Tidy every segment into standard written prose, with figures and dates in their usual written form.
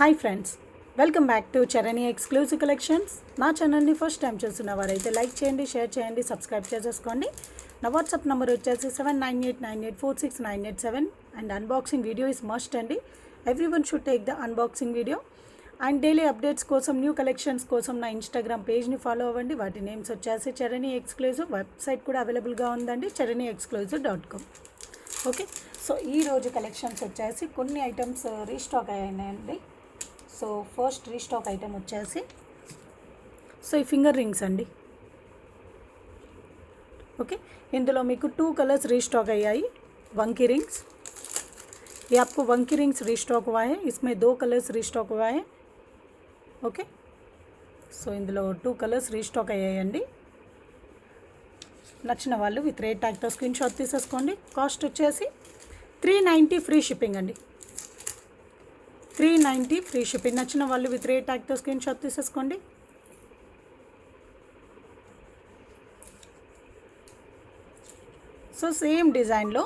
Hi friends, welcome back to Charani exclusive collections. నా ఛానల్ని first time చూస్తున్న వారైతే లైక్ చేయండి, షేర్ చేయండి, సబ్స్క్రైబ్ చేసేసుకోండి. నా వాట్సాప్ నెంబర్ వచ్చేసి 7989846987 and unboxing video is must అండి. Everyone should take the unboxing video. And daily updates కోసం, న్యూ కలెక్షన్స్ కోసం నా ఇన్స్టాగ్రామ్ పేజ్ని ఫాలో అవ్వండి. వాటి నేమ్స్ వచ్చేసి చరణి ఎక్స్క్లూజివ్. వెబ్సైట్ కూడా అవైలబుల్గా ఉందండి, chranixclusive.com. ఓకే, సో ఈరోజు కలెక్షన్స్ వచ్చేసి కొన్ని ఐటమ్స్ రీస్టాక్ అయ్యాయండి. సో ఫస్ట్ రీస్టాక్ ఐటమ్ వచ్చేసి ఈ ఫింగర్ రింగ్స్ అండి. ఓకే, ఇందులో మీకు 2 कलर्स रीस्टॉक अయ్యాయి. वंकी रिंग्स, ये आपको वंकी रिंग्स रीस्टॉक हुआ है. इसमें 2 कलर्स रीस्टॉक हुआ है. ఓకే, సో ఇందులో 2 कलर्स రీస్టాక్ అయ్యాయండి. నచ్చిన వాళ్ళు విత్ రేట్ ట్యాగ్తో స్క్రీన్ షాట్ తీసేసుకోండి. కాస్ట్ వచ్చేసి 390 ఫ్రీ షిప్పింగ్ అండి. 390 ఫ్రీ షిప్పింగ్. నచ్చిన వాళ్ళు విత్ రేట్ ట్యాగ్తో స్క్రీన్ షాట్ తీసేసుకోండి. సో సేమ్ డిజైన్లో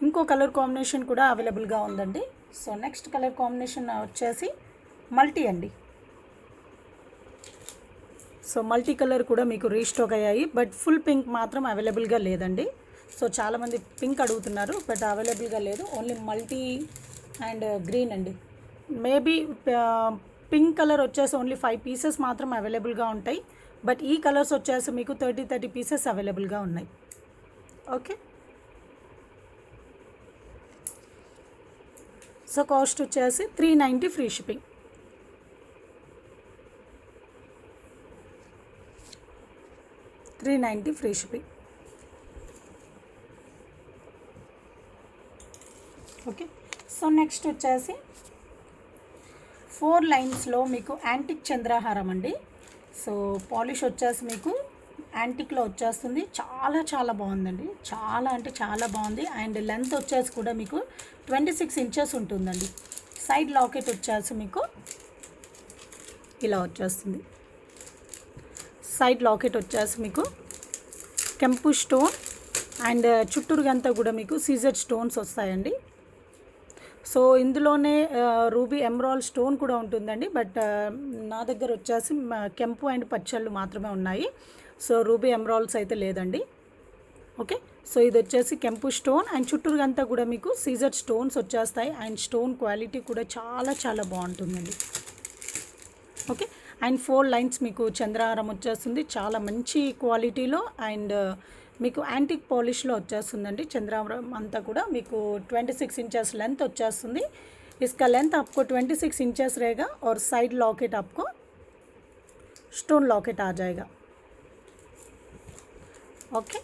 ఇంకో కలర్ కాంబినేషన్ కూడా అవైలబుల్గా ఉందండి. సో నెక్స్ట్ కలర్ కాంబినేషన్ వచ్చేసి మల్టీ అండి. సో మల్టీ కలర్ కూడా మీకు రీస్టాక్ అయ్యాయి, బట్ ఫుల్ పింక్ మాత్రం అవైలబుల్గా లేదండి. సో చాలామంది పింక్ అడుగుతున్నారు, బట్ అవైలబుల్గా లేదు. ఓన్లీ మల్టీ అండ్ గ్రీన్ అండి. మేబీ పింక్ కలర్ వచ్చేసి ఓన్లీ 5 పీసెస్ మాత్రం అవైలబుల్గా ఉంటాయి, బట్ ఈ కలర్స్ వచ్చేసి మీకు 30 పీసెస్ అవైలబుల్గా ఉన్నాయి. ఓకే, సో కాస్ట్ వచ్చేసి 390 free shipping. Free shipping. Okay, so next వచ్చేసి 4 లైన్స్లో మీకు యాంటిక్ చంద్రహారం అండి. సో పాలిష్ వచ్చేసి మీకు యాంటిక్లో వచ్చేస్తుంది. చాలా చాలా బాగుందండి, చాలా అంటే చాలా బాగుంది. అండ్ లెంత్ వచ్చేసి కూడా మీకు 26 ఇంచెస్ ఉంటుందండి. సైడ్ లాకెట్ వచ్చేసి మీకు ఇలా వచ్చేస్తుంది. సైడ్ లాకెట్ వచ్చేసి మీకు కెంపు స్టోన్ అండ్ చుట్టూరుగంతా కూడా మీకు సీజర్ స్టోన్స్ వస్తాయండి. సో ఇందులోనే రూబీ ఎమరాల్డ్ స్టోన్ కూడా ఉంటుందండి, బట్ నా దగ్గర వచ్చేసి కెంపు అండ్ పచ్చళ్ళు మాత్రమే ఉన్నాయి. సో రూబీ ఎమరాల్డ్స్ అయితే లేదండి. ఓకే, సో ఇది వచ్చేసి కెంపు స్టోన్ అండ్ చుట్టూరుగంతా కూడా మీకు సీజర్ స్టోన్స్ వచ్చేస్తాయి. అండ్ స్టోన్ క్వాలిటీ కూడా చాలా చాలా బాగుంటుందండి. ఓకే, అండ్ 4 లైన్స్ మీకు చంద్రహారం వచ్చేస్తుంది, చాలా మంచి క్వాలిటీలో. అండ్ మీకు యాంటిక్ పాలిష్లో వచ్చేస్తుందండి. చంద్రహారం అంతా కూడా మీకు 26 इंचेस लेंथ వచ్చేస్తుంది. इसका लेंथ आपको 26 इंचेस रहेगा और साइड लॉकेट आपको स्टोन लॉकेट आ जाएगा. ఓకే,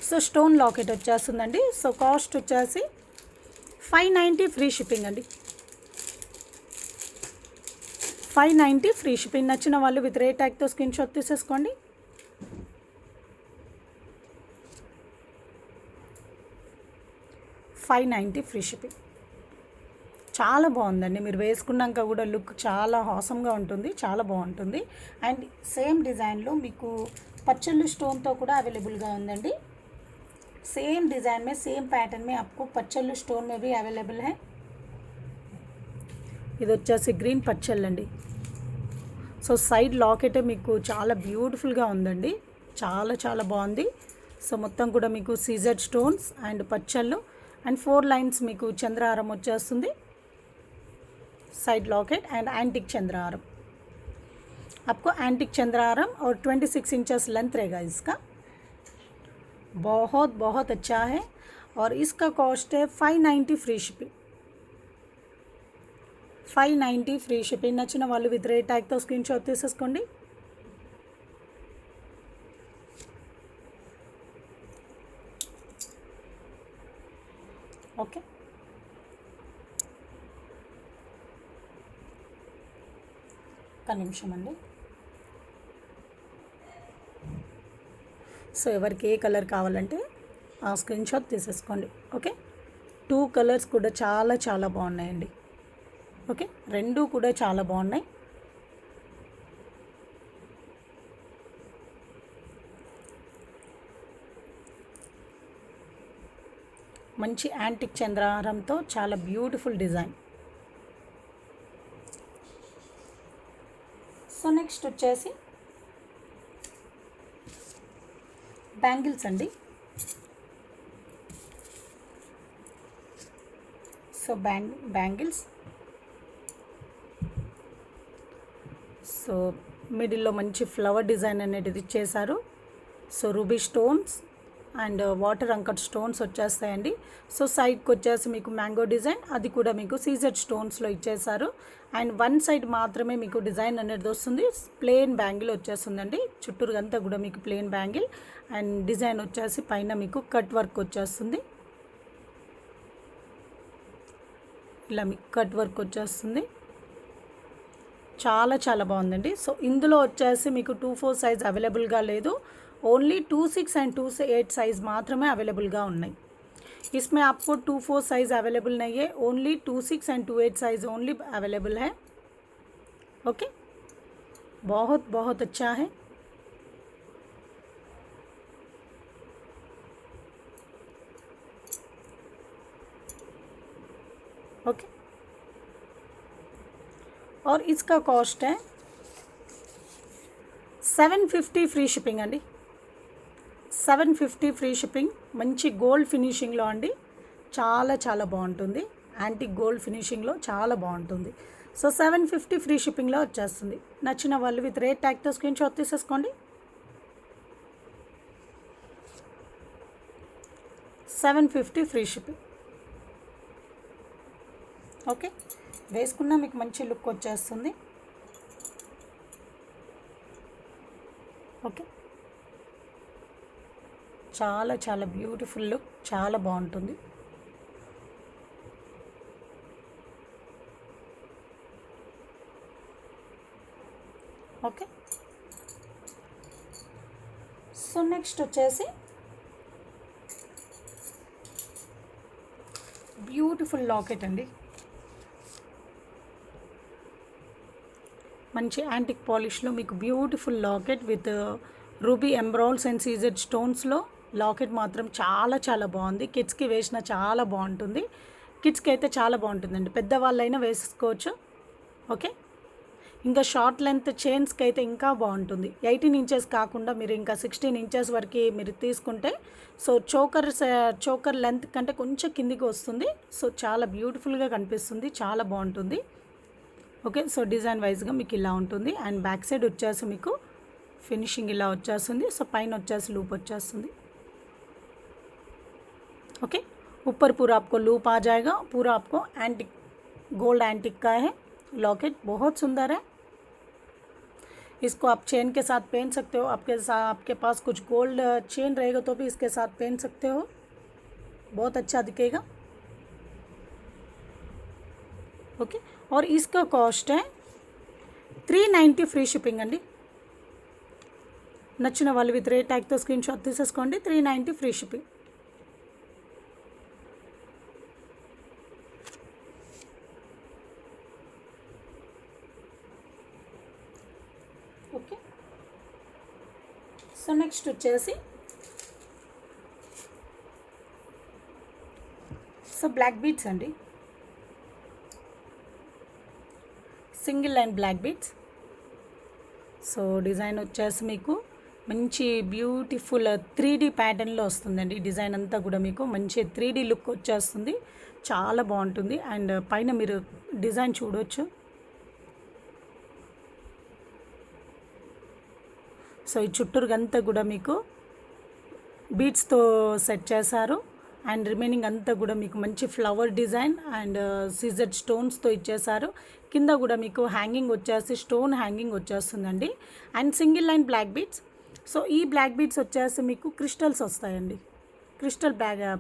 సో స్టోన్ లాకెట్ వచ్చేస్తుందండి. సో కాస్ట్ వచ్చేసి 590 ఫ్రీ షిప్పింగ్ అండి. 590 ఫ్రీ షిప్పింగ్. నచ్చిన వాళ్ళు విత్ రేట్ ట్యాగ్తో స్క్రీన్ షాట్ తీసేసుకోండి. $590 ఫ్రీ షిప్పింగ్. చాలా బాగుందండి. మీరు వేసుకున్నాక కూడా లుక్ చాలా హాసమ్గా ఉంటుంది, చాలా బాగుంటుంది. అండ్ సేమ్ డిజైన్లో మీకు పచ్చళ్ళు స్టోన్తో కూడా అవైలబుల్గా ఉందండి. సేమ్ डिज़ाइन में सेम पैटर्न में आपको పచ్చళ్ళు స్టోన్ में भी अवेलेबल है. ఇది వచ్చేసి గ్రీన్ పచ్చళ్ళు అండి. సో సైడ్ లాకెట్ మీకు చాలా బ్యూటిఫుల్గా ఉందండి, చాలా చాలా బాగుంది. సో మొత్తం కూడా మీకు సీజర్ స్టోన్స్ అండ్ పచ్చళ్ళు అండ్ 4 లైన్స్ మీకు చంద్రహారం వచ్చేస్తుంది. Side locket and antique chandraharam. आपको एंटिक चंद्रहारम और 26 इंचेस लेंथ रहेगा इसका. बहुत बहुत अच्छा है और इसका कॉस्ट है 590 फ्री शिपिंग. 590 free shipping. నచ్చిన వాళ్ళు విత్ రేట్ ట్యాగ్తో స్క్రీన్ షాట్ తీసేసుకోండి. ఓకే, ఒక నిమిషం అండి. సో ఎవరికి ఏ కలర్ కావాలంటే ఆ స్క్రీన్ షాట్ తీసేసుకోండి. ఓకే, 2 కలర్స్ కూడా చాలా చాలా బాగున్నాయండి. ఓకే, 2 కూడా చాలా బాగున్నాయి. మంచి యాంటిక్ చంద్రహారంతో చాలా బ్యూటిఫుల్ డిజైన్. సో నెక్స్ట్ వచ్చేసి బ్యాంగిల్స్ అండి. సో బ్యాంగిల్స్ సో మిడిల్లో మంచి ఫ్లవర్ డిజైన్ అనేది ఇచ్చేసారు. So ruby stones and water uncut stones వచ్చేస్తాయండి. సో సైడ్కి వచ్చేసి మీకు మ్యాంగో డిజైన్, అది కూడా మీకు సీజెడ్ స్టోన్స్లో ఇచ్చేసారు. అండ్ వన్ సైడ్ మాత్రమే మీకు డిజైన్ అనేది వస్తుంది. ప్లెయిన్ బ్యాంగిల్ వచ్చేస్తుందండి. చుట్టూరు అంతా కూడా మీకు ప్లెయిన్ బ్యాంగిల్ అండ్ డిజైన్ వచ్చేసి పైన మీకు కట్ వర్క్ వచ్చేస్తుంది. ఇలా మీకు కట్ వర్క్ వచ్చేస్తుంది. చాలా చాలా బాగుందండి. సో ఇందులో వచ్చేసి మీకు 2-4 సైజ్ అవైలబుల్గా లేదు. ఓన్లీ 2-6 and 2-8 साइज़ मात्र अवेलेबल उन्नाई. इसमें आपको 2-4 साइज़ अवेलेबल नहीं है, only 2-6 and 2-8 size only available है. ओके, बहुत बहुत अच्छा है. ओके, और इसका कॉस्ट है 750 फ्री शिपिंग अंडी. 750 ఫ్రీ షిప్పింగ్. మంచి గోల్డ్ ఫినిషింగ్లో అండి, చాలా చాలా బాగుంటుంది. యాంటిక్ గోల్డ్ ఫినిషింగ్లో చాలా బాగుంటుంది. సో 750 ఫ్రీ షిప్పింగ్లో వచ్చేస్తుంది. నచ్చిన వాళ్ళు విత్ రేట్ ట్యాగ్తో స్క్రీన్ షాట్ తీసేసుకోండి. 750 ఫ్రీ షిప్పింగ్. ఓకే, వేసుకున్నా మీకు మంచి లుక్ వచ్చేస్తుంది. ఓకే, చాలా చాలా బ్యూటిఫుల్ లుక్, చాలా బాగుంటుంది. ఓకే, సో నెక్స్ట్ వచ్చేసి బ్యూటిఫుల్ లాకెట్ అండి. మంచి యాంటిక్ పాలిష్లో మీకు బ్యూటిఫుల్ లాకెట్ విత్ రూబీ ఎంబ్రాయిల్స్ అండ్ సీజెడ్ స్టోన్స్లో లాకెట్ మాత్రం చాలా చాలా బాగుంది. కిడ్స్కి వేసిన చాలా బాగుంటుంది. కిడ్స్కి అయితే చాలా బాగుంటుందండి, పెద్దవాళ్ళైనా వేసుకోవచ్చు. ఓకే, ఇంకా షార్ట్ లెంత్ చైన్స్కి అయితే ఇంకా బాగుంటుంది. 18 ఇంచెస్ కాకుండా మీరు ఇంకా 16 ఇంచెస్ వరకు మీరు తీసుకుంటే సో చోకర్ లెంత్ కంటే కొంచెం కిందికి వస్తుంది. సో చాలా బ్యూటిఫుల్గా కనిపిస్తుంది, చాలా బాగుంటుంది. ఓకే, సో డిజైన్ వైజ్గా మీకు ఇలా ఉంటుంది. అండ్ బ్యాక్ సైడ్ వచ్చేసి మీకు ఫినిషింగ్ ఇలా వచ్చేస్తుంది. సో పైన వచ్చేసి लूप వచ్చేస్తుంది. ओके, ऊपर पूरा आपको लूप आ जाएगा. पूरा आपको एंटिक गोल्ड एंटिक का है लॉकेट, बहुत सुंदर है. इसको आप चेन के साथ पहन सकते हो. आपके पास कुछ गोल्ड चेन रहेगा तो भी इसके साथ पहन सकते हो, बहुत अच्छा दिखेगा. ओके, और इसका कॉस्ट है 390 फ्री शिपिंग अंडी. నచ్చిన వాళ్ళు విత్ రేట్ ట్యాగ్తో స్క్రీన్ షాట్ తీసేసుకోండి. 390 free shipping. Okay, so next వచ్చేసి సో బ్లాక్ బీడ్స్ అండి. Single line black beads. So design వచ్చేసి మీకు మంచి బ్యూటిఫుల్ 3D ప్యాటర్న్లో వస్తుందండి. డిజైన్ అంతా కూడా మీకు మంచి 3D లుక్ వచ్చేస్తుంది, చాలా బాగుంటుంది. అండ్ పైన మీరు డిజైన్ చూడవచ్చు. సో ఈ చుట్టూరుగంతా కూడా మీకు బీడ్స్తో సెట్ చేశారు. అండ్ రిమైనింగ్ అంతా కూడా మీకు మంచి ఫ్లవర్ డిజైన్ అండ్ సీజెడ్ స్టోన్స్తో ఇచ్చేసారు. కింద కూడా మీకు హ్యాంగింగ్ వచ్చేసి స్టోన్ హ్యాంగింగ్ వచ్చేస్తుందండి. And single line black beads. So ఈ బ్లాక్ బీడ్స్ వచ్చేసి మీకు क्रिस्टल्स వస్తాయండి. क्रिस्टल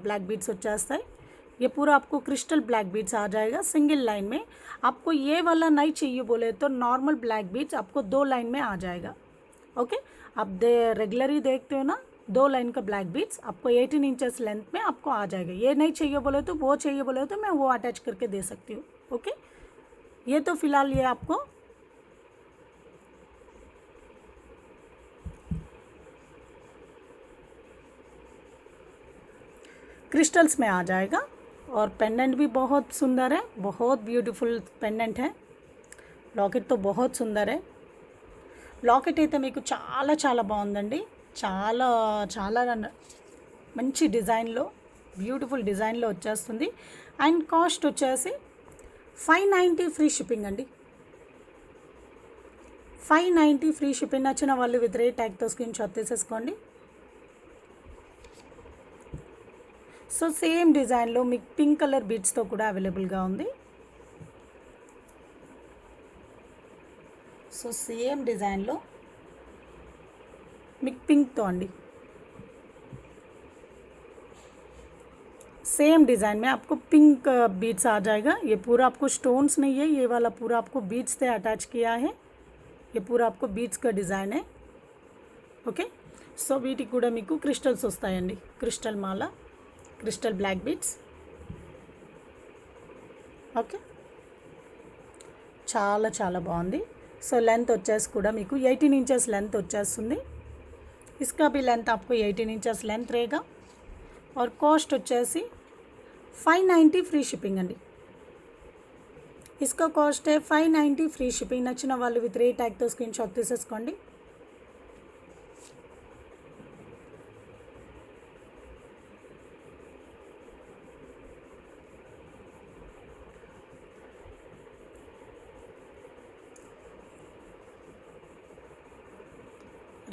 ब्लैक बीड्स వచ్చేస్తాయి. ये पूरा आपको क्रिस्टल ब्लैक बीड्स आ जाएगा सिंगल लाइन में. आपको ये वाला नहीं चाहिए बोले तो नॉर्मल ब्लैक बीड्स आपको 2 लाइन में आ जाएगा. ओके, आप रेगुलर ही देखते हो ना, 2 लाइन का ब्लैक बीड्स आपको 18 इंचेस लेंथ में आपको आ जाएगा. ये नहीं चाहिए बोले तो वो चाहिए बोले तो मैं वो अटैच करके दे सकती हूँ. ओके, ये तो फ़िलहाल ये आपको क्रिस्टल्स में आ जाएगा. और पेंडेंट भी बहुत सुंदर है, बहुत ब्यूटीफुल पेंडेंट है. लॉकेट तो बहुत सुंदर है. లాకెట్ అయితే మీకు చాలా చాలా బాగుందండి. చాలా చాలా మంచి డిజైన్లో, బ్యూటిఫుల్ డిజైన్లో వచ్చేస్తుంది. అండ్ కాస్ట్ వచ్చేసి 590 ఫ్రీ షిప్పింగ్ అండి. 590 ఫ్రీ షిప్పింగ్. నచ్చిన వాళ్ళు విత్ రేట్ ట్యాగ్తో స్క్రీన్ షాట్ తీసేసుకోండి. సో సేమ్ డిజైన్లో మీకు పింక్ కలర్ బీడ్స్తో కూడా అవైలబుల్గా ఉంది. సో సేమ్ डिज़ाइन लो मिक पिंक तो अंडी सेम डिज़ाइन में आपको पिंक बीड्स आ जाएगा। ये पूरा आपको स्टोन्स नहीं है, ये वाला पूरा आपको बीड्स से अटैच किया है। ये पूरा आपको बीड्स का डिज़ाइन है। ओके, सो वीटिकी कूडा मीकु क्रिस्टल्स वस्तायंडी, क्रिस्टल माला, क्रिस्टल ब्लैक बीड्स। ओके, చాలా చాలా బాగుంది। सो लेंथ వచ్చేసి కూడా మీకు 18 इंचेस लेंथ వచ్చేస్తుంది। इसका भी लेंथ आपको 18 इंचेस लेंथ रहेगा। और कॉस्ट వచ్చేసి 590 फ्री शिपिंग अंडी। इसका कॉस्ट है 590 फ्री शिपिंग। నచ్చిన వాళ్ళు విత్ రేట్ ట్యాగ్ తో స్క్రీన్ షాట్ తీసేసుకోండి।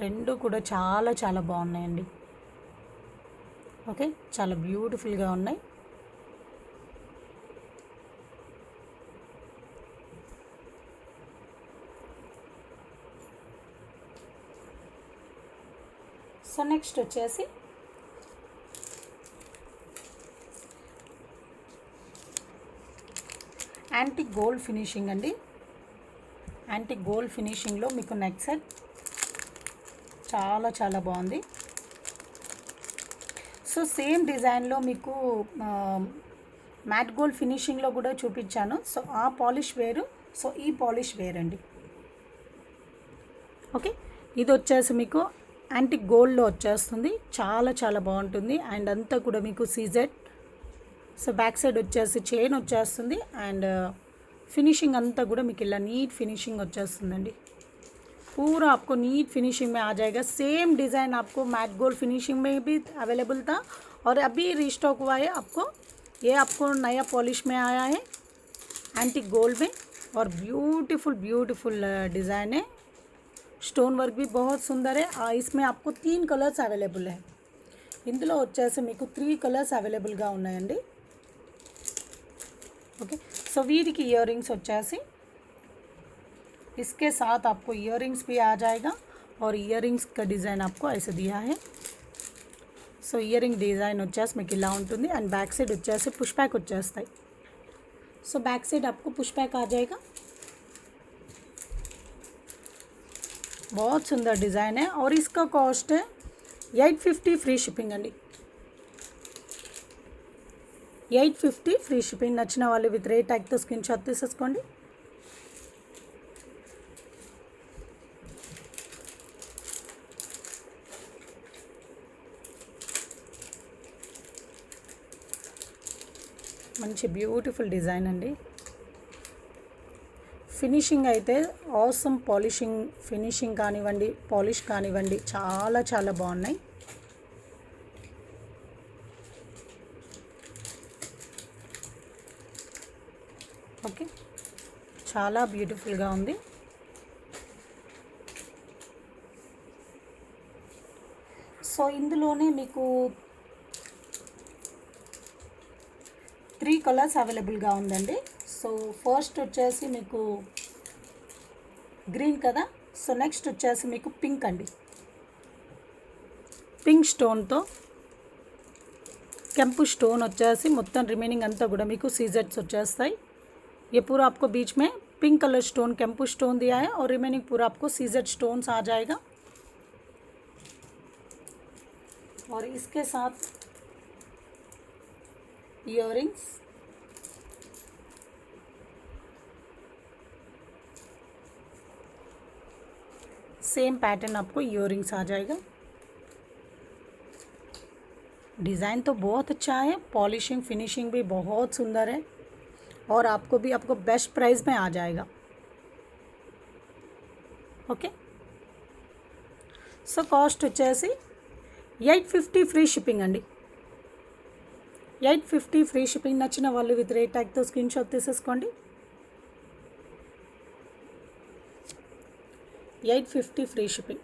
రెండు కూడా చాలా చాలా బాగున్నాయండి। ఓకే, చాలా బ్యూటిఫుల్గా ఉన్నాయి। సో నెక్స్ట్ వచ్చేసి యాంటిక్ గోల్డ్ ఫినిషింగ్ అండి। యాంటిక్ గోల్డ్ ఫినిషింగ్లో మీకు నెక్ సెట్ చాలా చాలా బాగుంది। సో సేమ్ డిజైన్లో మీకు మ్యాట్ గోల్డ్ ఫినిషింగ్లో కూడా చూపించాను। సో ఆ పాలిష్ వేరు, సో ఈ పాలిష్ వేరండి। ఓకే, ఇది వచ్చేసి మీకు యాంటిక్ గోల్డ్లో వచ్చేస్తుంది, చాలా చాలా బాగుంటుంది। అండ్ అంతా కూడా మీకు సీజెడ్। సో బ్యాక్ సైడ్ వచ్చేసి చైన్ వచ్చేస్తుంది। అండ్ ఫినిషింగ్ అంతా కూడా మీకు ఇలా నీట్ ఫినిషింగ్ వచ్చేస్తుందండి। पूरा आपको नीट फिनिशिंग में आ जाएगा। सेम डिज़ाइन आपको मैट गोल्ड फिनिशिंग में भी अवेलेबल था और अभी रीस्टॉक हुआ है आपको। ये आपको नया पॉलिश में आया है एंटिक गोल्ड में। और ब्यूटीफुल ब्यूटीफुल डिज़ाइन है। स्टोन वर्क भी बहुत सुंदर है। इसमें आपको 3 कलर्स अवेलेबल है। इंదులో వచ్చేసి మీకు 3 కలర్స్ అవైలబుల్గా ఉన్నాయండి। ఓకే, సో వీటికి ఇయర్ రింగ్స్ వచ్చేసి इसके साथ आपको इयररिंग्स भी आ जाएगा। और इयररिंग्स का डिज़ाइन आपको ऐसे दिया है। सो इयरिंग डिज़ाइन వచ్చేసి మీకు ఇలా ఉంటుంది। అండ్ బ్యాక్ సైడ్ వచ్చేసి పుష్ బ్యాక్ వచ్చేస్తాయి। సో बैक साइड आपको पुश बैक आ जाएगा। बहुत सुंदर डिज़ाइन है। और इसका कॉस्ट है 850 फ्री शिपिंग अंडी। 850 फ्री शिपिंग। నచ్చిన వాళ్ళు విత్ రేట్ ట్యాగ్తో స్క్రీన్ షాట్ తీసేసుకోండి। మంచి బ్యూటిఫుల్ డిజైన్ అండి। ఫినిషింగ్ అయితే ఆసమ్ పాలిషింగ్, ఫినిషింగ్ కానివ్వండి, పాలిష్ కానివ్వండి, చాలా చాలా బాగున్నాయి। ఓకే, చాలా బ్యూటిఫుల్గా ఉంది। సో ఇందులోనే మీకు 3 కలర్స్ అవైలబుల్గా ఉందండి। సో ఫస్ట్ వచ్చేసి మీకు గ్రీన్ కదా। సో నెక్స్ట్ వచ్చేసి మీకు పింక్ అండి। పింక్ స్టోన్తో కెంపు స్టోన్ వచ్చేసి మొత్తం రిమైనింగ్ అంతా కూడా మీకు సీజెట్స్ వచ్చేస్తాయి। ये पूरा आपको बीच में पिंक कलर स्टोन कैंपू स्टोन दिया है और रिमेनिंग पूरा आपको सीजेड स्टोन्स आ जाएगा। और इसके साथ इयररिंग्स, सेम पैटर्न आपको इयररिंग्स आ जाएगा। डिज़ाइन तो बहुत अच्छा है, पॉलिशिंग फिनिशिंग भी बहुत सुंदर है। और आपको बेस्ट प्राइस में आ जाएगा। ओके, సో కాస్ట్ వచ్చేసి 850 ఫ్రీ షిప్పింగ్ అండి. 850 ఫ్రీ షిప్పింగ్. నచ్చిన వాళ్ళు విత్ రేట్ ట్యాగ్తో స్క్రీన్ షాట్ తీసేసుకోండి. 850 ఫ్రీ షిప్పింగ్.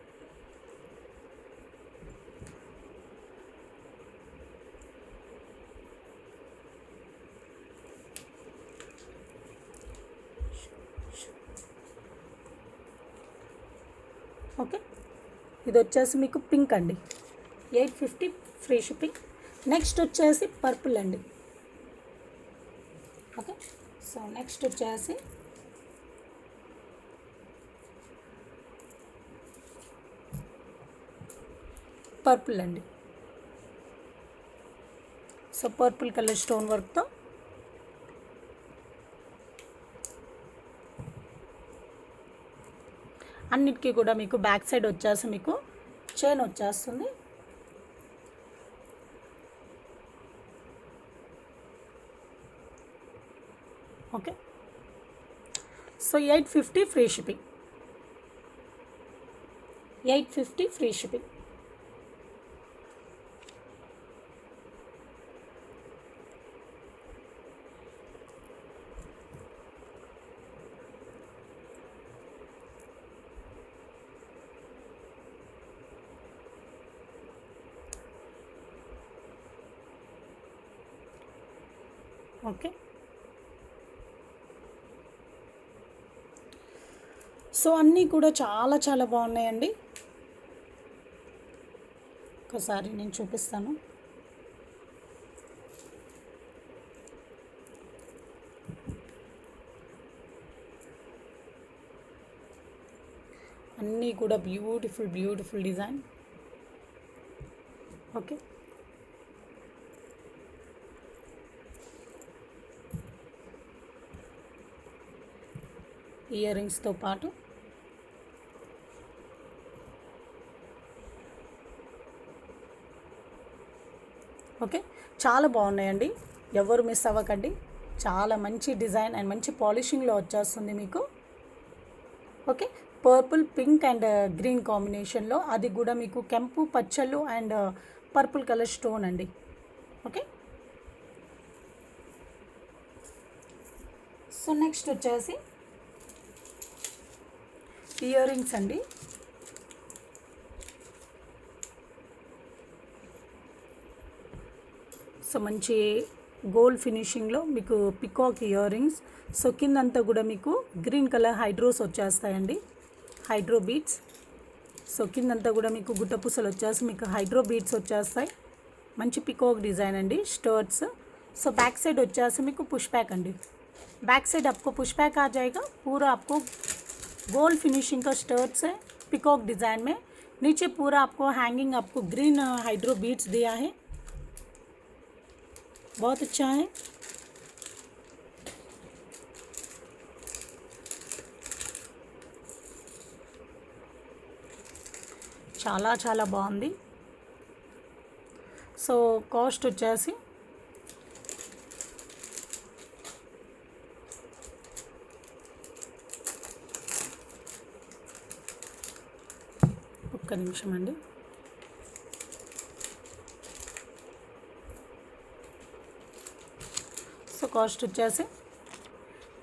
ఓకే, ఇది వచ్చేసి మీకు పింక్ అండి. 850 ఫ్రీ షిప్పింగ్. నెక్స్ట్ వచ్చేసి పర్పుల్ అండి. ఓకే, సో నెక్స్ట్ వచ్చేసి పర్పుల్ అండి. సో పర్పుల్ కలర్ స్టోన్ వర్క్తో అన్నిటికీ కూడా మీకు బ్యాక్ సైడ్ వచ్చేసి మీకు చైన్ వచ్చేస్తుంది. Okay, so 850 free shipping. 850 free shipping. Okay, so అన్నీ కూడా చాలా చాలా బాగున్నాయండి. ఒకసారి నేను చూపిస్తాను. అన్నీ కూడా beautiful beautiful design. Okay, ear రింగ్స్తో పాటు ఓకే, చాలా బాగున్నాయండి. ఎవరు మిస్ అవ్వకండి. చాలా మంచి డిజైన్ అండ్ మంచి పాలిషింగ్లో వచ్చేస్తుంది మీకు. Okay, purple pink and green కాంబినేషన్లో, అది కూడా మీకు కెంపు పచ్చళ్ళు అండ్ పర్పుల్ కలర్ స్టోన్ అండి. ఓకే, సో నెక్స్ట్ వచ్చేసి ఇయర్ రింగ్స్ అండి. సో మంచి గోల్డ్ ఫినిషింగ్లో మీకు పికాక్ ఇయర్ రింగ్స్. సో కిందంతా కూడా మీకు గ్రీన్ కలర్ హైడ్రోస్ వచ్చేస్తాయండి, హైడ్రో బీడ్స్. సో కిందంతా కూడా మీకు గుట్టపూసలు వచ్చేసి మీకు హైడ్రో బీడ్స్ వచ్చేస్తాయి. మంచి పికాక్ डिज़ाइन अंडी स्टर्ट्स। सो बैक साइड వచ్చేసి మీకు పుష్ बैक अंडी। बैक साइड आपको पुश बैक आ जाएगा। पूरा आपको गोल्ड फिनिशिंग का स्टर्ट्स है पिकॉक डिज़ाइन में। नीचे पूरा आपको हैंगिंग आपको ग्रीन हाइड्रो बीड्स दिया है, बहुत अच्छा है। చాలా చాలా బాగుంది। సో కాస్ట్ వచ్చేసి ఒక్క నిమిషం అండి। సో కాస్ట్ వచ్చేసి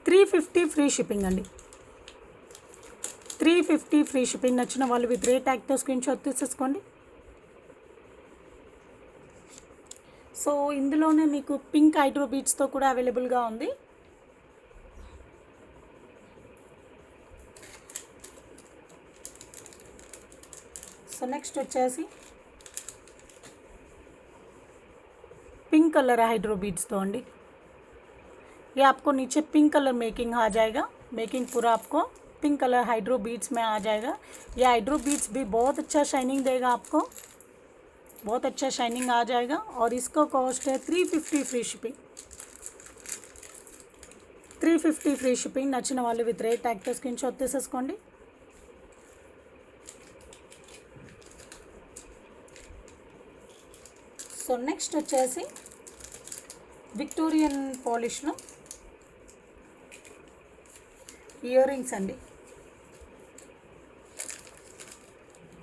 350 ఫ్రీ షిప్పింగ్ అండి। 350 ఫ్రీ షిప్పింగ్। నచ్చిన వాళ్ళు విత్ రేట్ ట్యాగ్తో స్క్రీన్ షాట్ తీసేసుకోండి। సో ఇందులోనే మీకు పింక్ హైడ్రో బీడ్స్తో కూడా అవైలబుల్గా ఉంది। సో నెక్స్ట్ వచ్చేసి पिंक कलर हाइड्रो बीड्स तो अंडी। ये आपको नीचे पिंक कलर मेकिंग आ जाएगा। मेकिंग पूरा आपको पिंक कलर हाइड्रो बीड्स में आ जाएगा। ये हाइड्रो बीड्स भी बहुत अच्छा शाइनिंग देगा आपको, बहुत अच्छा शाइनिंग आ जाएगा। और इसका कॉस्ट है 350 फ्री शिपिंग। 350 free shipping. नच्చిన వాళ్ళు విత్ రేట్ ట్యాగ్తో స్క్రీన్ షాట్ తీసేసుకోండి। సో నెక్స్ట్ వచ్చేసి విక్టోరియన్ పాలిష్లో ఇయర్ రింగ్స్ అండి।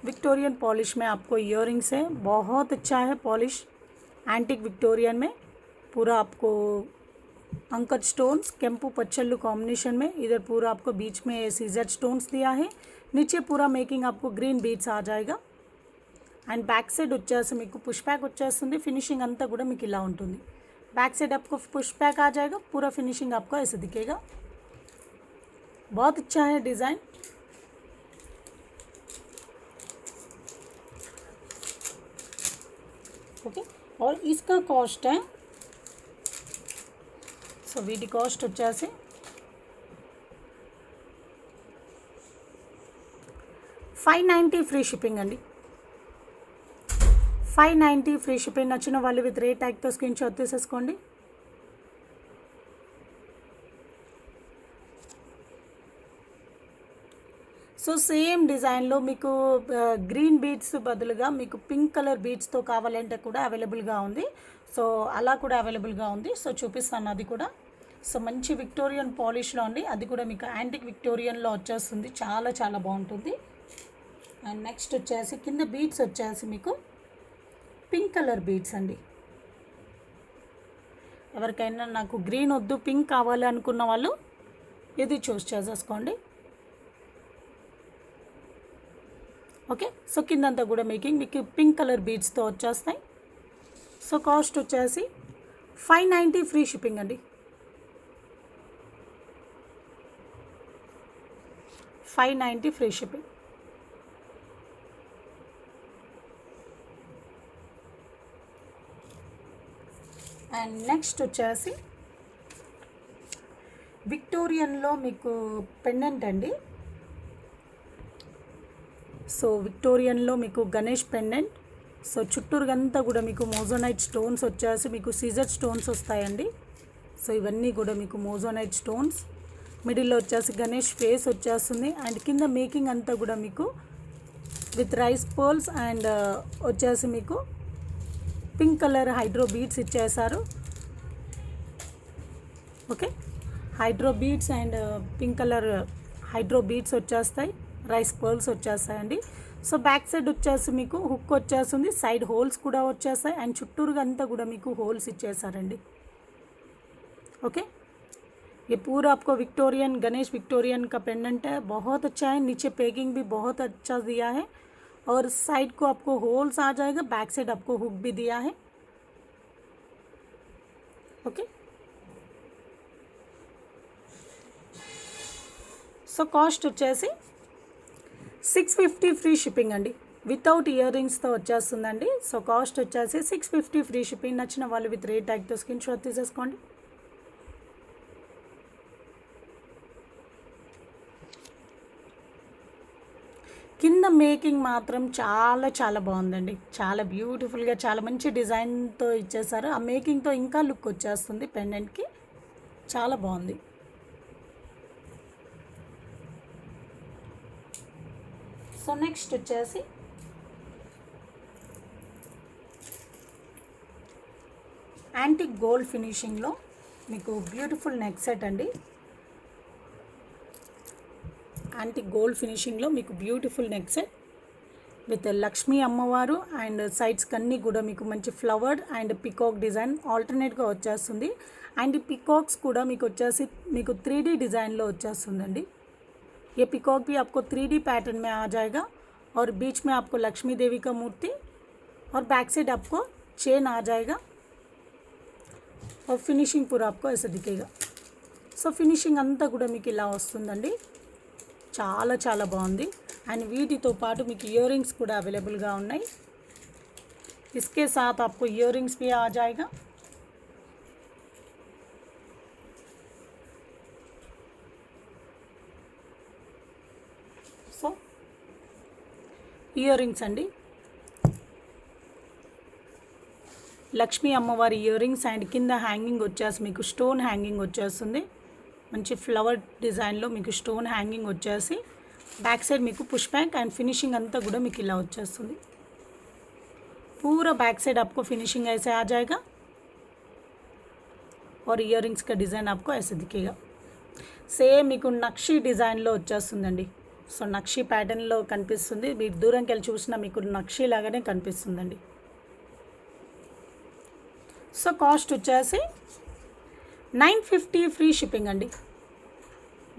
विक्टोरियन पॉलिश में आपको इयररिंग्स है, बहुत अच्छा है पॉलिश, एंटिक विक्टोरियन में पूरा आपको अंकट स्टोन्स केंपू पच्चल्लू कॉम्बिनेशन में, इधर पूरा आपको बीच में सीजेड स्टोन्स दिया है, नीचे पूरा मेकिंग आपको ग्रीन बीड्स आ जाएगा। అండ్ బ్యాక్ సైడ్ వచ్చేసి మీకు పుష్ బ్యాక్ వచ్చేస్తుంది, ఫినిషింగ్ అంతా కూడా మీకు ఇలా ఉంటుంది। बैक साइड आपको पुश बैक आ जाएगा, पूरा फिनिशिंग आपको ऐसे दिखेगा। बहुत अच्छा है डिज़ाइन। ओके, और इसका कॉस्ट है, सो వీటి కాస్ట్ వచ్చేసి 590 ఫ్రీ షిప్పింగ్ అండి, 590 ఫ్రీ షిప్పింగ్। నచ్చిన వాళ్ళు విత్ రేట్ ట్యాగ్తో స్క్రీన్ షాట్ తీసేసుకోండి। సో సేమ్ డిజైన్లో మీకు గ్రీన్ బీడ్స్ బదులుగా మీకు పింక్ కలర్ బీడ్స్తో కావాలంటే కూడా అవైలబుల్గా ఉంది, సో అలా కూడా అవైలబుల్గా ఉంది। సో చూపిస్తాను అది కూడా। సో మంచి విక్టోరియన్ పాలిష్లో అండి, అది కూడా మీకు యాంటిక్ విక్టోరియన్లో వచ్చేస్తుంది, చాలా చాలా బాగుంటుంది। అండ్ నెక్స్ట్ వచ్చేసి కింద బీడ్స్ వచ్చేసి మీకు పింక్ కలర్ బీడ్స్ అండి। ఎవరికైనా నాకు గ్రీన్ వద్దు పింక్ కావాలి అనుకున్న వాళ్ళు ఇది చూస్ చేసేసుకోండి। ఓకే, సో కిందంతా కూడా మేకింగ్ మీకు పింక్ కలర్ బీడ్స్తో వచ్చేస్తాయి। సో కాస్ట్ వచ్చేసి 590 ఫ్రీ షిప్పింగ్ అండి, 590 ఫ్రీ షిప్పింగ్। అండ్ నెక్స్ట్ వచ్చేసి విక్టోరియన్లో మీకు పెండెంట్ అండి। సో విక్టోరియన్లో మీకు గణేష్ పెండెంట్, సో చుట్టూరుగంతా కూడా మీకు మోజోనైట్ స్టోన్స్ వచ్చేసి మీకు సీజర్ స్టోన్స్ వస్తాయండి। సో ఇవన్నీ కూడా మీకు మోజోనైట్ స్టోన్స్, మిడిల్లో వచ్చేసి గణేష్ ఫేస్ వచ్చేస్తుంది। అండ్ కింద మేకింగ్ అంతా కూడా మీకు విత్ రైస్ పర్ల్స్ అండ్ వచ్చేసి మీకు పింక్ కలర్ హైడ్రో బీడ్స్ ఇచ్చేసారు। Okay, hydro beads and pink colour hydro beads వచ్చేస్తాయి, రైస్ పర్ల్స్ వచ్చేస్తాయండి। సో బ్యాక్ సైడ్ వచ్చేసి మీకు హుక్ వచ్చేస్తుంది, సైడ్ హోల్స్ కూడా వచ్చేస్తాయి, అండ్ చుట్టూరుగా అంతా కూడా మీకు హోల్స్ ఇచ్చేసారండి। ओके, ये पूरा आपको विक्टोरियन गणेश विक्टोरियन का पेंडेंट है, बहुत अच्छा है। नीचे पैकिंग भी बहुत अच्छा दिया है, और साइड को आपको होल्स आ जाएगा, बैक साइड आपको हुक भी दिया है। ओके, సో కాస్ట్ వచ్చేసి 650 ఫ్రీ షిప్పింగ్ అండి, వితౌట్ ఇయర్ రింగ్స్తో వచ్చేస్తుందండి। సో కాస్ట్ వచ్చేసి 650 ఫ్రీ షిప్పింగ్। నచ్చిన వాళ్ళు విత్ రేట్ ట్యాగ్తో స్క్రీన్ షాట్ తీసేసుకోండి। కింద మేకింగ్ మాత్రం చాలా చాలా బాగుందండి, చాలా బ్యూటిఫుల్గా చాలా మంచి డిజైన్తో ఇచ్చేసారు, ఆ మేకింగ్తో ఇంకా లుక్ వచ్చేస్తుంది పెండెంట్కి, చాలా బాగుంది। సో నెక్స్ట్ వచ్చేసి యాంటిక్ గోల్డ్ ఫినిషింగ్లో మీకు బ్యూటిఫుల్ నెక్ సెట్ అండి, యాంటిక్ గోల్డ్ ఫినిషింగ్లో మీకు beautiful neck set with Lakshmi అమ్మవారు అండ్ సైడ్స్ కన్నీ కూడా మీకు మంచి ఫ్లవర్డ్ అండ్ పికాక్ డిజైన్ ఆల్టర్నేట్గా వచ్చేస్తుంది। అండ్ ఈ పికాక్స్ కూడా మీకు వచ్చేసి మీకు 3D डिज़ाइनలో వచ్చేస్తుందండి। ये पिकॉक भी आपको 3D पैटर्न में आ जाएगा, और बीच में आपको लक्ष्मी देवी का मूर्ति, और बैक साइड आपको चेन आ जाएगा, और फिनिशिंग पूरा आपको ऐसे दिखेगा। సో ఫినిషింగ్ అంతా కూడా మీకు ఇలా వస్తుందండి, చాలా చాలా బాగుంది। అండ్ వీటితో పాటు మీకు ఇయర్ రింగ్స్ కూడా అవైలబుల్గా ఉన్నాయి, इसके साथ आपको इयर रिंग्स भी आ जाएगा। సో ఇయర్ రింగ్స్ అండి, లక్ష్మీ అమ్మవారి ఇయర్ రింగ్స్, అండ్ కింద హ్యాంగింగ్ వచ్చేసి మీకు స్టోన్ హ్యాంగింగ్ వచ్చేస్తుంది, మంచి ఫ్లవర్ డిజైన్లో మీకు స్టోన్ హ్యాంగింగ్ వచ్చేసి బ్యాక్ సైడ్ మీకు పుష్ బ్యాక్, అండ్ ఫినిషింగ్ అంతా కూడా మీకు ఇలా వచ్చేస్తుంది। पूरा बैक साइड आपको फिनिशिंग ऐसे आ जाएगा, और इयर रिंग्स का डिज़ाइन आपको ऐसे दिखेगा। సేమ్ మీకు నక్షి డిజైన్లో వచ్చేస్తుందండి। సో నక్షి ప్యాటర్న్లో కనిపిస్తుంది, మీరు దూరంకి వెళ్ళి చూసినా మీకు నక్షి లాగానే కనిపిస్తుందండి. సో కాస్ట్ వచ్చేసి 950 ఫ్రీ షిప్పింగ్ అండి.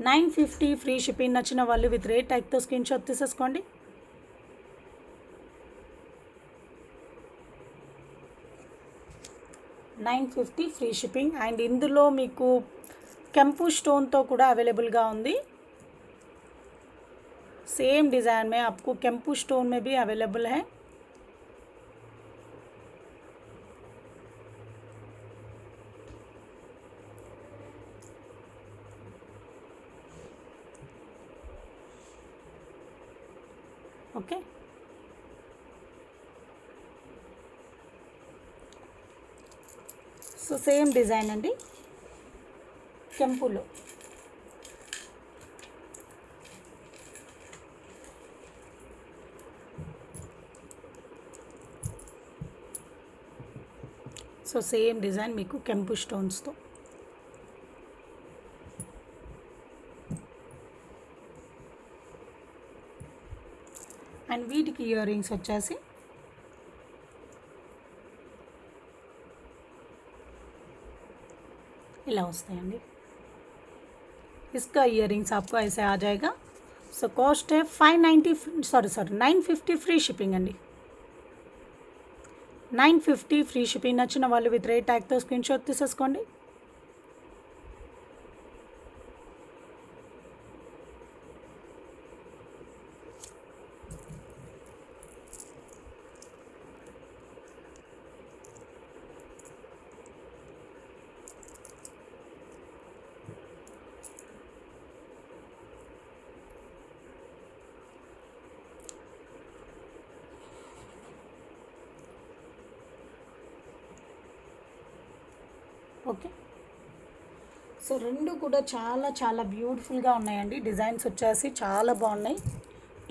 950 ఫ్రీ షిప్పింగ్. నచ్చిన వాళ్ళు విత్ రేట్ ట్యాగ్తో స్క్రీన్ షాట్ తీసేసుకోండి. $950 ఫ్రీ షిప్పింగ్. అండ్ ఇందులో మీకు కెంపు స్టోన్తో కూడా అవైలబుల్గా ఉంది. सेम डिज़ाइन में आपको केम्पू स्टोन में भी अवेलेबल है. ఓకే, సో సేమ్ డిజైన్ అండి కెంపులో. సో సేమ్ డిజైన్ మీకు కెంపు స్టోన్స్తో. అండ్ వీటికి ఇయర్ రింగ్స్ వచ్చేసి ఇలా వస్తాయండి. इसका इयर रिंग्स आपको ऐसे आ जाएगा. सो कॉस्ट है 950 फ्री शिपिंग अंडी. 950 ఫ్రీ షిప్పింగ్. నచ్చిన వాళ్ళు విత్ రేట్ ట్యాగ్తో స్క్రీన్ షాట్ తీసేసుకోండి. ఓకే, సో రెండు కూడా చాలా చాలా బ్యూటిఫుల్గా ఉన్నాయండి. డిజైన్స్ వచ్చేసి చాలా బాగున్నాయి.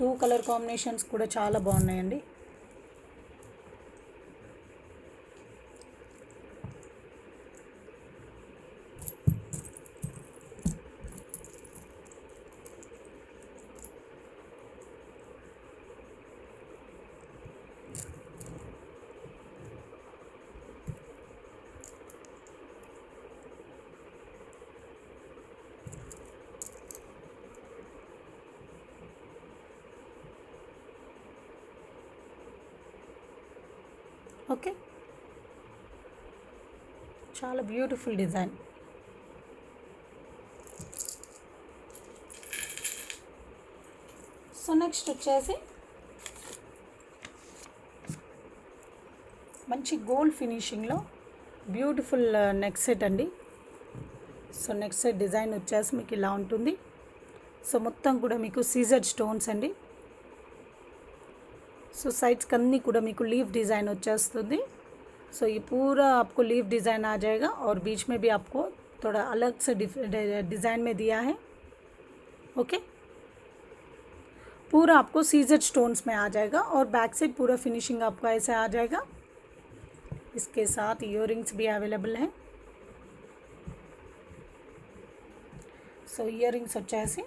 2 కలర్ కాంబినేషన్స్ కూడా చాలా బాగున్నాయండి. ఓకే, చాలా బ్యూటిఫుల్ డిజైన్. సో నెక్స్ట్ వచ్చేసి మంచి గోల్డ్ ఫినిషింగ్లో బ్యూటిఫుల్ నెక్ సెట్ అండి. సో నెక్ సెట్ డిజైన్ వచ్చేసి మీకు ఇలా ఉంటుంది. సో మొత్తం కూడా మీకు సీజర్ స్టోన్స్ అండి. सो साइड्स कन्नी కూడా మీకు लीफ डिज़ाइन వచ్చేస్తుంది. सो ये पूरा आपको लीफ डिज़ाइन आ जाएगा और बीच में भी आपको थोड़ा अलग से डिज़ाइन में दिया है. ओके, पूरा आपको सीजर स्टोन्स में आ जाएगा और बैक साइड पूरा फिनिशिंग आपका ऐसे आ जाएगा. इसके साथ इयररिंग्स भी अवेलेबल है. सो इयररिंग्स వచ్చేసి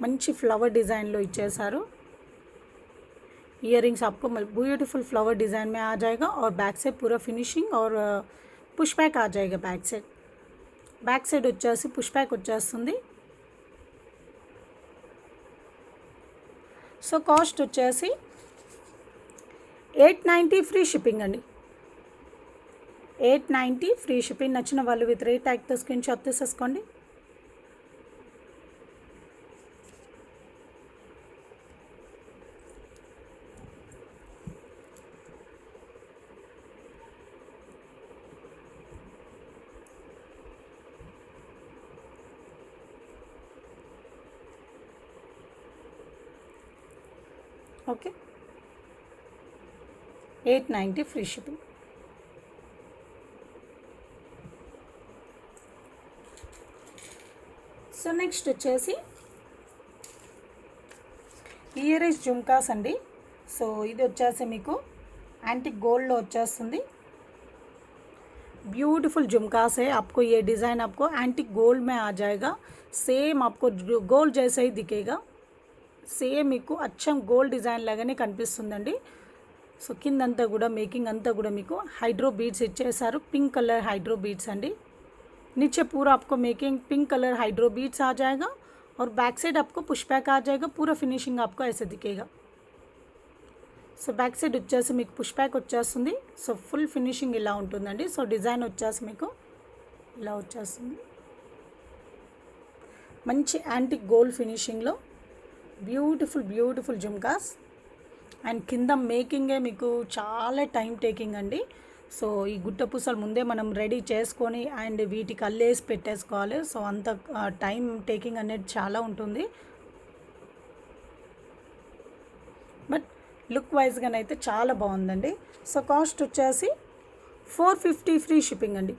మంచి ఫ్లవర్ డిज़ाइनలో ఇచ్చేసారు. इयर रिंग्स आपको ब्यूटीफुल फ्लावर डिज़ाइन में आ जाएगा और बैक साइड पूरा फिनिशिंग और पुश बैक आ जाएगा. बैक साइड వచ్చేసి పుష్ బ్యాక్ వచ్చేస్తుంది. సో కాస్ట్ వచ్చేసి 890 ఫ్రీ షిప్పింగ్ అండి. 890 ఫ్రీ షిప్పింగ్. నచ్చిన వాళ్ళు విత్ రేట్ ట్యాగ్తో స్క్రీన్ షాట్ తీసేసుకోండి. Okay, 890 free shipping. So next వచ్చేసి ఇయర్ జుమ్కాస్ అండి. సో ఇది వచ్చేసి మీకు యాంటిక్ గోల్డ్లో వచ్చేస్తుంది. ब्यूटीफुल झुमकास है। आपको ये डिज़ाइन आपको एंटिक गोल्ड में आ जाएगा। సేమ్ आपको గోల్డ్ जैसा ही दिखेगा। సేమ్ మీకు అచ్చం గోల్డ్ డిజైన్ లాగానే కనిపిస్తుందండి। సో కిందంతా కూడా మేకింగ్ అంతా కూడా మీకు హైడ్రో బీడ్స్ ఇచ్చేసారు। పింక్ కలర్ హైడ్రో బీడ్స్ అండి। नीचे पूरा आपको making pink colour hydro beads आ जाएगा और बैक साइड आपको पुश बैक आ जाएगा। पूरा फिनिशिंग आपको ऐसे दिखेगा। సో బ్యాక్ సైడ్ వచ్చేసి మీకు పుష్ బ్యాక్ వచ్చేస్తుంది। సో ఫుల్ ఫినిషింగ్ ఇలా ఉంటుందండి। సో డిజైన్ వచ్చేసి మీకు ఇలా వచ్చేస్తుంది। మంచి యాంటిక్ గోల్డ్ ఫినిషింగ్లో బ్యూటిఫుల్ జుమ్కాస్ అండ్ కింద మేకింగే మీకు చాలా టైం టేకింగ్ అండి। సో ఈ గుట్ట పూసలు ముందే మనం రెడీ చేసుకొని అండ్ వీటికి అల్లేసి పెట్టేసుకోవాలి। సో అంత టైం టేకింగ్ అనేది చాలా ఉంటుంది। బట్ లుక్ వైజ్గానైతే చాలా బాగుందండి। సో కాస్ట్ వచ్చేసి 450 ఫ్రీ షిప్పింగ్ అండి।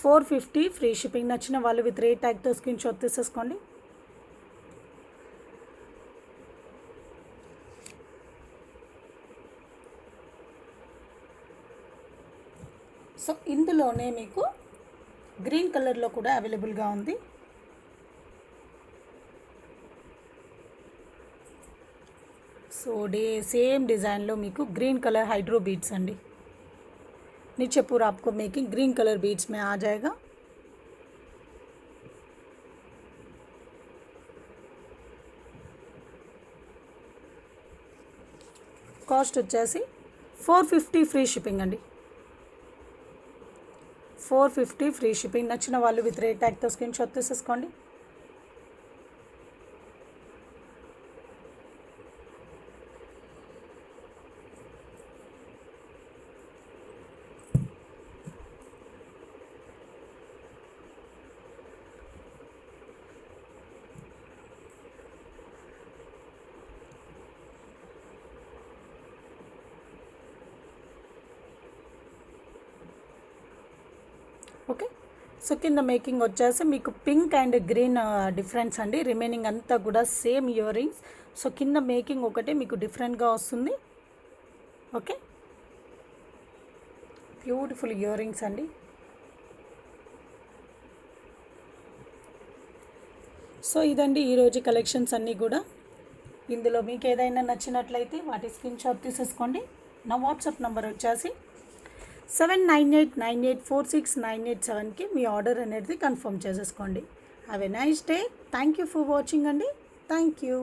450 ఫ్రీ షిప్పింగ్। నచ్చిన వాళ్ళు విత్ రేట్ ట్యాగ్తో స్క్రీన్ షాట్ తీసేసుకోండి। సో ఇందులోనే మీకు గ్రీన్ కలర్లో కూడా అవైలబుల్గా ఉంది। సో సేమ్ డిज़ाइन लो మీకు ग्रीन कलर हाइड्रो बीड्स अंडी। नीचे पूरा आपको मेकिंग ग्रीन कलर बीड्स में आ जाएगा। కాస్ట్ వచ్చేసి 450 ఫ్రీ షిప్పింగ్ అండి। 450 ఫ్రీ షిప్పింగ్। నచ్చిన వాళ్ళు విత్ రేట్ ట్యాగ్తో స్క్రీన్ షాట్ తీసేసుకోండి। ఓకే సో కింద మేకింగ్ వచ్చేసి మీకు పింక్ అండ్ గ్రీన్ డిఫరెన్స్ అండి। రిమైనింగ్ అంతా కూడా సేమ్ ఇయర్ రింగ్స్। సో కింద మేకింగ్ ఒకటే మీకు డిఫరెంట్గా వస్తుంది। ఓకే బ్యూటిఫుల్ ఇయర్ రింగ్స్ అండి। సో ఇదండి ఈరోజు కలెక్షన్స్ అన్నీ కూడా। ఇందులో మీకు ఏదైనా నచ్చినట్లయితే వాటి స్క్రీన్ షాట్ తీసేసుకోండి। నా వాట్సాప్ నెంబర్ వచ్చేసి 7989846987కి మీ ఆర్డర్ అనేది కన్ఫర్మ్ చేసేసుకోండి। Have a nice day. Thank you for watching అండి। Thank you.